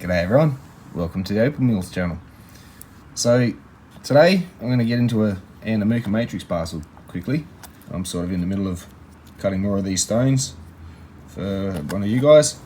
G'day everyone, welcome to the Opal Mills channel. So today I'm going to get into a Andamooka matrix parcel quickly. I'm sort of in the middle of cutting more of these stones for one of you guys,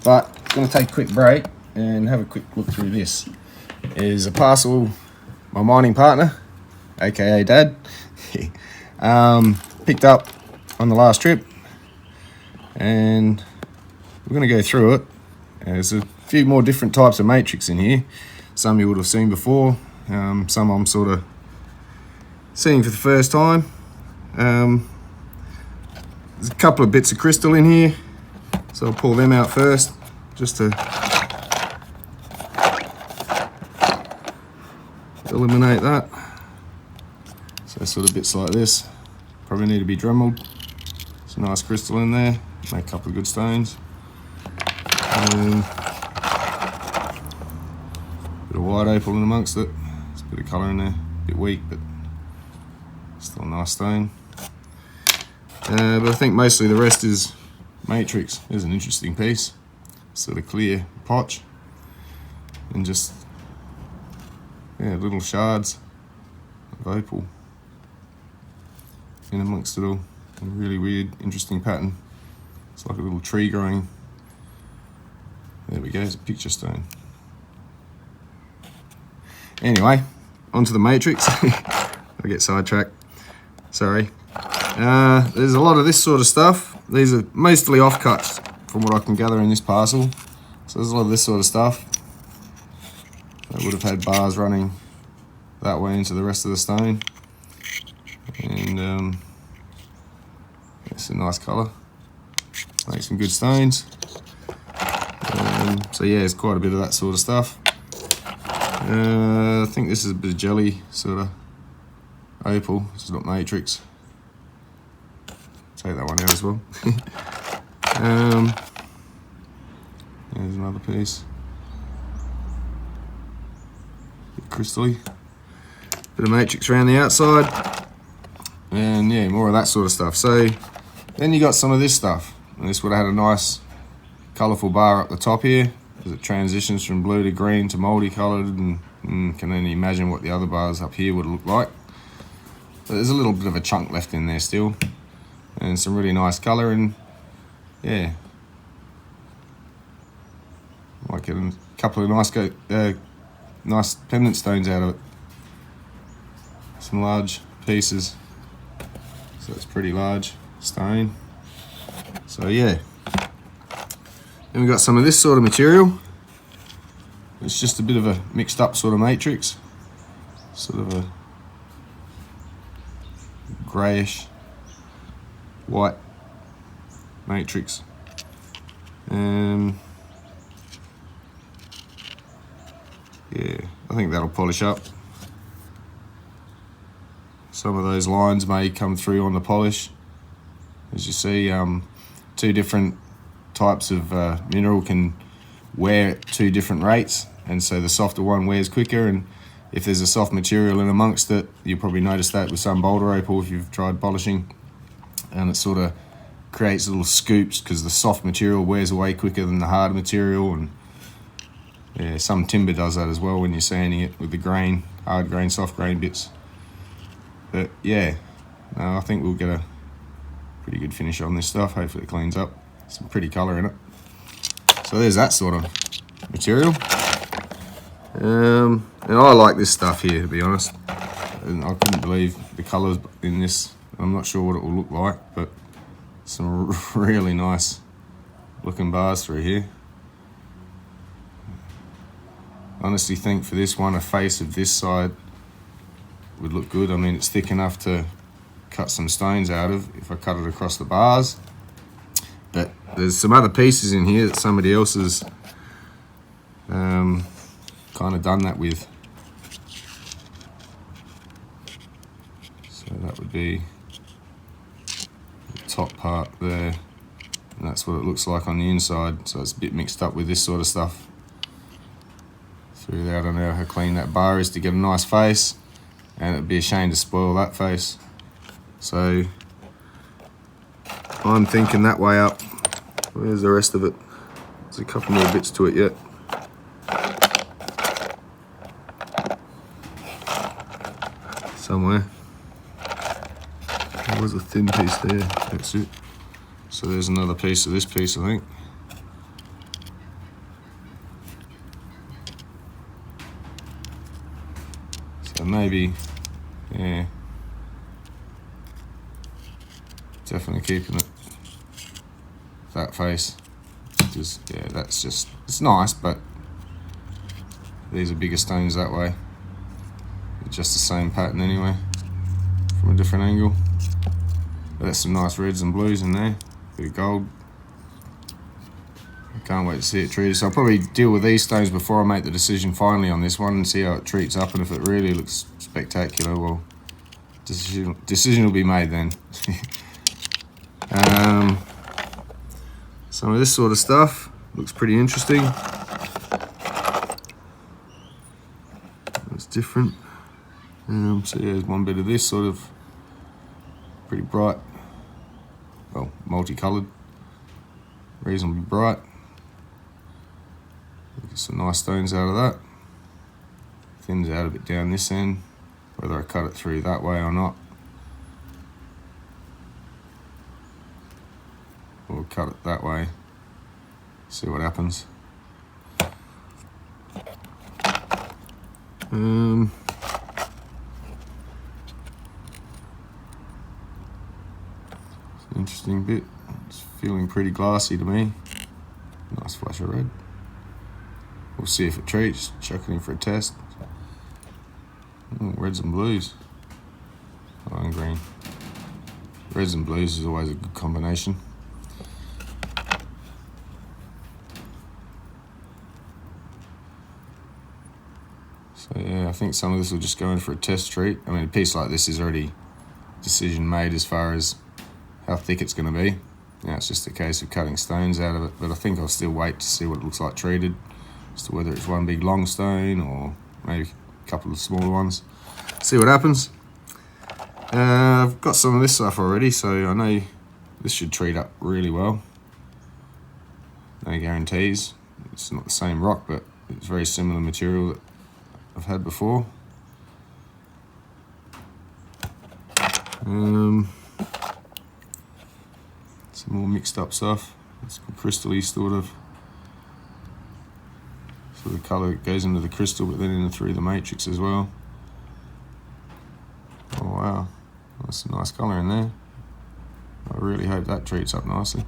but I'm going to take a quick break and have a quick look through this. It is a parcel my mining partner, aka Dad, picked up on the last trip, and we're going to go through it. There's a few more different types of matrix in here. Some you would have seen before, some I'm sort of seeing for the first time. There's a couple of bits of crystal in here, so I'll pull them out first just to eliminate that. So sort of bits like this probably need to be dremeled. Some nice crystal in there, make a couple of good stones. Bit of white opal in amongst it. There's a bit of colour in there, a bit weak, but still a nice stone. But I think mostly the rest is matrix. There's an interesting piece, sort of clear potch, and just little shards of opal in amongst it all. A really weird, interesting pattern. It's like a little tree growing. There we go, it's a picture stone. Anyway, onto the matrix. I get sidetracked, sorry. There's a lot of this sort of stuff. These are mostly offcuts from what I can gather in this parcel. So there's a lot of this sort of stuff. I would have had bars running that way into the rest of the stone. And it's a nice colour. Make some good stones. So yeah, there's quite a bit of that sort of stuff. I think this is a bit of jelly sort of opal. This is not matrix. Take that one out as well. There's another piece. Bit crystally. Bit of matrix around the outside. And yeah, more of that sort of stuff. So then you got some of this stuff. And this would have had a nice colourful bar up the top here as it transitions from blue to green to multicoloured, and can only imagine what the other bars up here would look like. But there's a little bit of a chunk left in there still, and some really nice colour, and yeah, like getting a couple of nice pendant stones out of it. Some large pieces, so it's pretty large stone. So yeah. Then we've got some of this sort of material. It's just a bit of a mixed up sort of matrix. Sort of a greyish white matrix. Yeah, I think that'll polish up. Some of those lines may come through on the polish. As you see, two different types of mineral can wear at two different rates, and so the softer one wears quicker, and if there's a soft material in amongst it, you'll probably notice that with some boulder opal if you've tried polishing, and it sort of creates little scoops because the soft material wears away quicker than the hard material. And yeah, some timber does that as well when you're sanding it with the grain, hard grain, soft grain bits. But yeah, no, I think we'll get a pretty good finish on this stuff. Hopefully it cleans up. Some pretty colour in it. So there's that sort of material. And I like this stuff here, to be honest. And I couldn't believe the colours in this. I'm not sure what it will look like, but some really nice looking bars through here. I honestly think for this one, a face of this side would look good. I mean, it's thick enough to cut some stones out of if I cut it across the bars. But there's some other pieces in here that somebody else has kind of done that with. So that would be the top part there, and that's what it looks like on the inside. So it's a bit mixed up with this sort of stuff. Through there, I don't know how clean that bar is to get a nice face, and it'd be a shame to spoil that face. So I'm thinking that way up. Where's the rest of it? There's a couple more bits to it yet. somewhere. There was a thin piece there, that's it. So there's another piece of this piece, I think. So maybe, yeah, definitely keeping it that face. Just, yeah, that's just, it's nice, but these are bigger stones that way. It's just the same pattern anyway, from a different angle. But there's some nice reds and blues in there, bit of gold. I can't wait to see it treated. So I'll probably deal with these stones before I make the decision finally on this one and see how it treats up, and if it really looks spectacular, well, decision will be made then. Some of this sort of stuff looks pretty interesting. It's different. So yeah, there's one bit of this sort of pretty bright, well, multicoloured, reasonably bright. Get some nice stones out of that. Thins out a bit down this end, whether I cut it through that way or not, or cut it that way, see what happens. Interesting bit. It's feeling pretty glassy to me. Nice flash of red. We'll see if it treats. Chuck it in for a test. Ooh, reds and blues. Oh, and green. Reds and blues is always a good combination. So yeah, I think some of this will just go in for a test treat. I mean, a piece like this is already decision made as far as how thick it's going to be. Now it's just a case of cutting stones out of it, but I think I'll still wait to see what it looks like treated, as to whether it's one big long stone or maybe a couple of smaller ones. See what happens. I've got some of this stuff already, so I know this should treat up really well. No guarantees. It's not the same rock, but it's very similar material that I've had before. Some more mixed up stuff. It's crystally sort of colour that goes into the crystal, but then in through the matrix as well. Oh wow, that's a nice colour in there. I really hope that treats up nicely.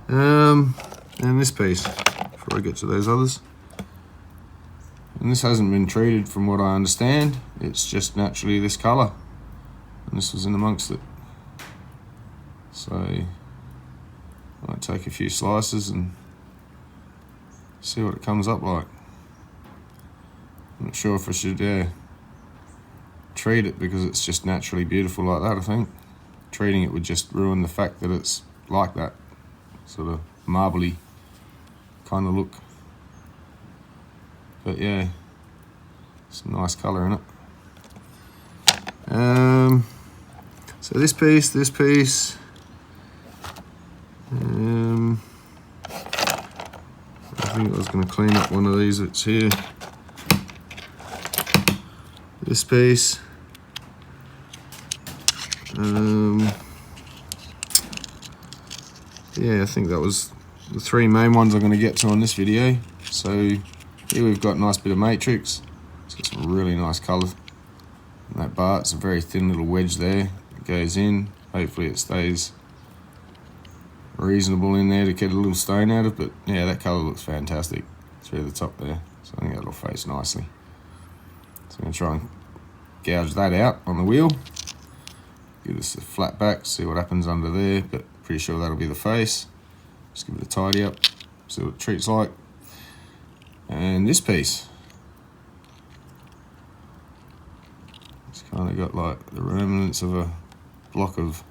And this piece, before I get to those others. And this hasn't been treated from what I understand. It's just naturally this colour. And this was in amongst it. So I might take a few slices and see what it comes up like. I'm not sure if I should treat it because it's just naturally beautiful like that, I think. Treating it would just ruin the fact that it's like that sort of marbly kind of look. But yeah, some nice colour in it. So this piece, I think I was going to clean up one of these that's here. This piece. Yeah, I think that was the three main ones I'm going to get to on this video. So here we've got a nice bit of matrix. It's got some really nice colour. And that bar, it's a very thin little wedge there. It goes in. Hopefully it stays reasonable in there to get a little stone out of, but yeah, that colour looks fantastic through the top there. So I think that'll face nicely. So I'm going to try and gouge that out on the wheel. Give this a flat back, see what happens under there, but pretty sure that'll be the face. Just give it a tidy up, see what it treats like. And this piece, it's kind of got like the remnants of a block of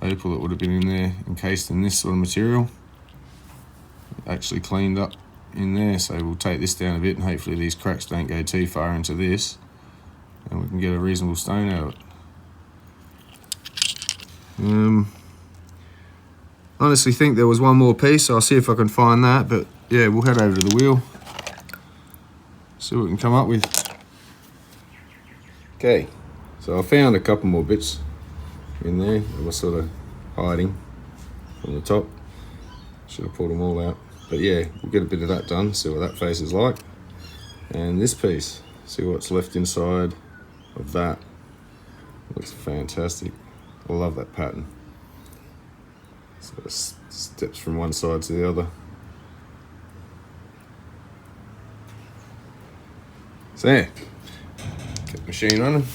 opal that would have been in there encased in this sort of material. Actually cleaned up in there, so we'll take this down a bit and hopefully these cracks don't go too far into this and we can get a reasonable stone out of it. Honestly think there was one more piece, so I'll see if I can find that, but yeah, we'll head over to the wheel, see what we can come up with. Okay, so I found a couple more bits in there that were sort of hiding from the top. Should have pulled them all out. But yeah, we'll get a bit of that done, see what that face is like. And this piece, see what's left inside of that. Looks fantastic. I love that pattern. Sort of steps from one side to the other. So yeah, get the machine running.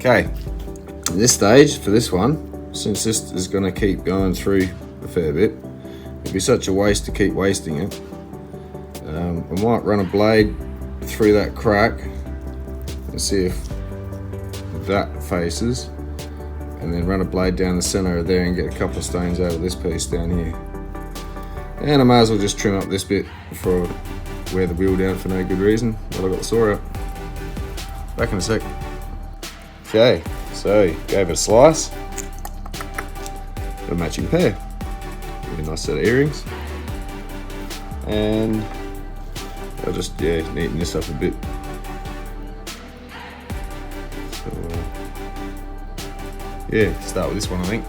Okay, at this stage for this one, since this is going to keep going through a fair bit, it'd be such a waste to keep wasting it. I might run a blade through that crack and see if that faces, and then run a blade down the center of there and get a couple of stones out of this piece down here. And I may as well just trim up this bit before I wear the wheel down for no good reason while I've got the saw out. Back in a sec. Okay, so gave it a slice. Got a matching pair. Really nice set of earrings. And I'll just, neaten this up a bit. So, start with this one, I think.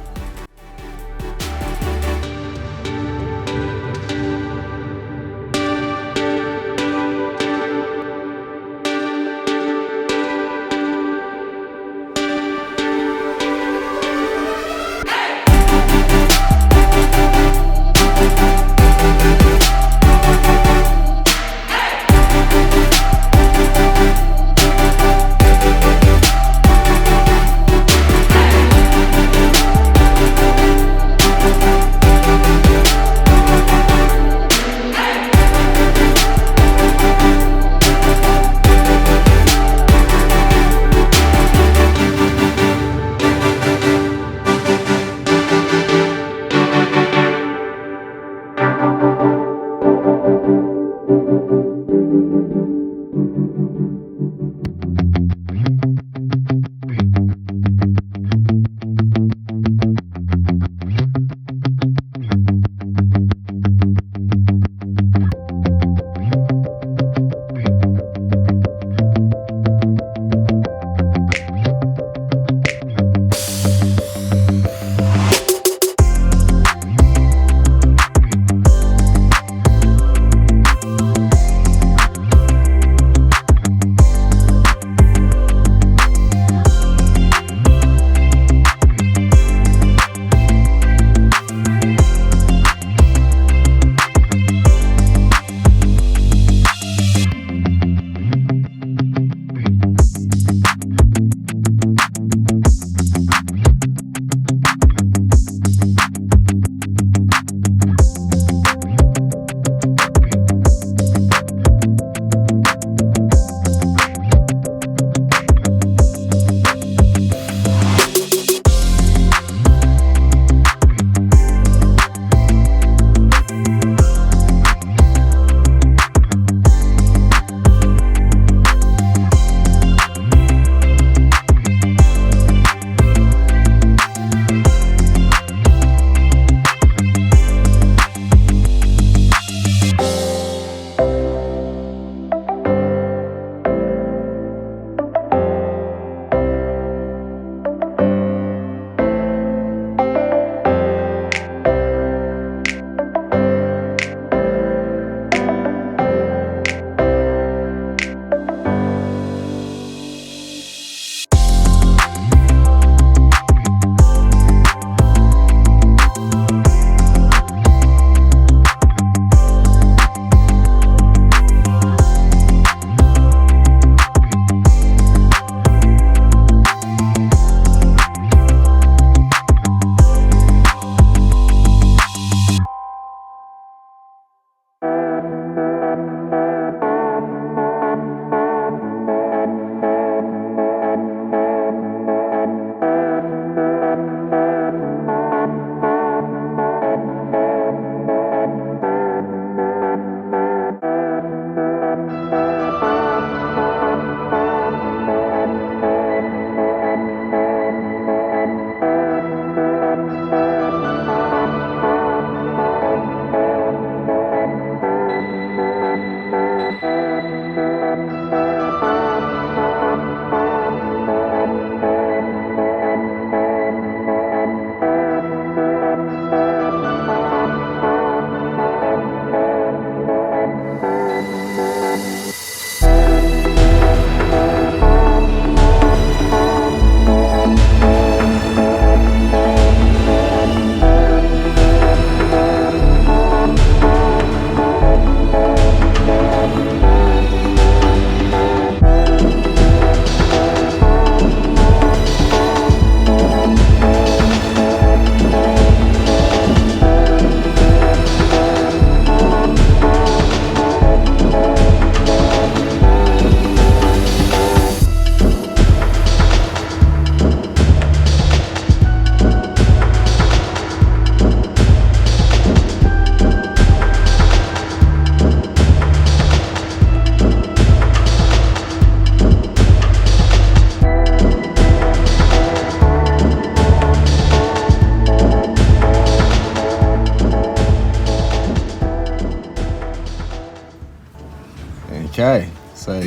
Okay, so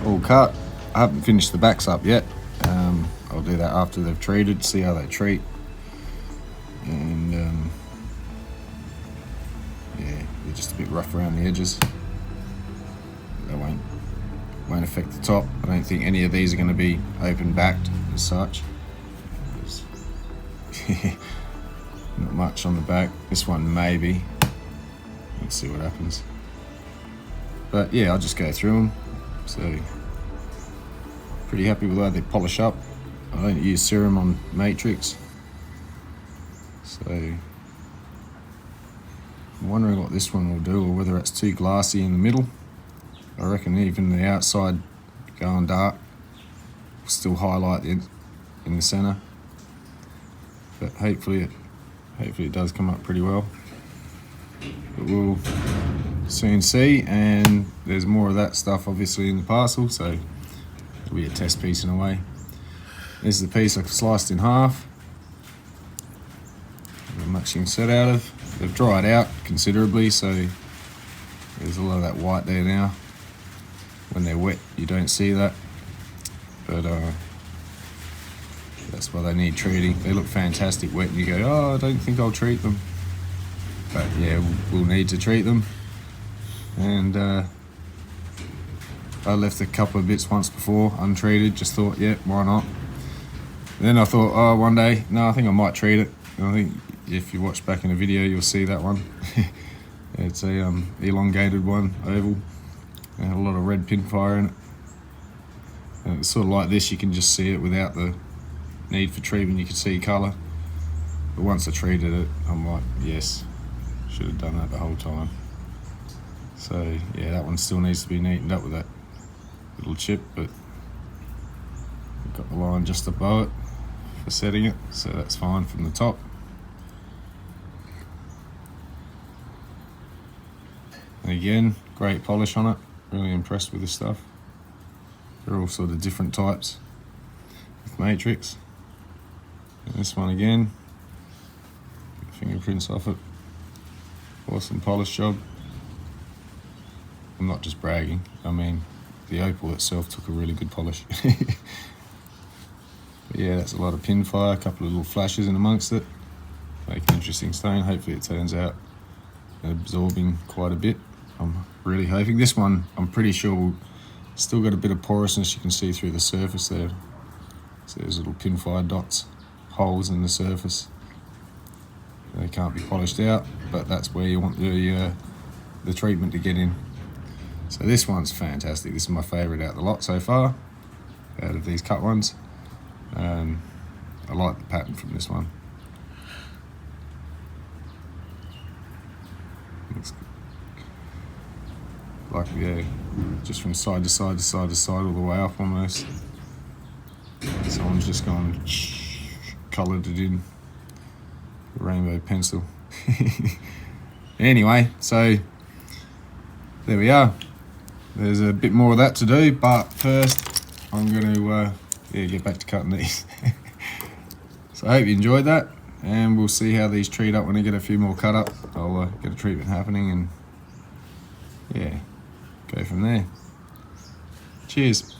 all cut. I haven't finished the backs up yet. I'll do that after they've treated, see how they treat. And yeah, they're just a bit rough around the edges. That won't affect the top. I don't think any of these are going to be open backed as such. Not much on the back. This one maybe. Let's see what happens. But yeah, I'll just go through them. So pretty happy with how they polish up. I don't use serum on matrix. So I'm wondering what this one will do, or whether it's too glassy in the middle. I reckon even the outside going dark will still highlight it in the center. But hopefully it does come up pretty well. But we'll soon see, and there's more of that stuff obviously in the parcel, so it'll be a test piece in a way. This is the piece I've sliced in half. Not much you can set out of. They've dried out considerably, so there's a lot of that white there now. When they're wet, you don't see that, but that's why they need treating. They look fantastic wet, and you go, oh, I don't think I'll treat them. But yeah, we'll need to treat them. And I left a couple of bits once before untreated, just thought, yeah, why not? Then I thought, oh, one day, no, I think I might treat it. And I think if you watch back in the video, you'll see that one. It's a elongated one, oval, and a lot of red pinfire in it. And it's sort of like this, you can just see it without the need for treatment, you can see colour. But once I treated it, I'm like, yes, should have done that the whole time. So yeah, that one still needs to be neatened up with that little chip, but we've got the line just above it for setting it, so that's fine from the top. And again, great polish on it, really impressed with this stuff. They're all sort of different types with matrix. And this one again, fingerprints off it. Awesome polish job. I'm not just bragging, I mean the Opal itself took a really good polish. But yeah, that's a lot of pin fire, a couple of little flashes in amongst it. Make an interesting stone. Hopefully it turns out absorbing quite a bit. I'm really hoping. This one, I'm pretty sure still got a bit of porousness you can see through the surface there. So there's little pin fire dots, holes in the surface. They can't be polished out, but that's where you want the treatment to get in. So this one's fantastic. This is my favourite out of the lot so far, out of these cut ones. I like the pattern from this one. Looks like, yeah, just from side to side to side to side, all the way up almost. Someone's just gone coloured it in rainbow pencil. Anyway, so there we are. There's a bit more of that to do, but first I'm going to get back to cutting these. So I hope you enjoyed that, and we'll see how these treat up when I get a few more cut up. I'll get a treatment happening and yeah, go from there. Cheers.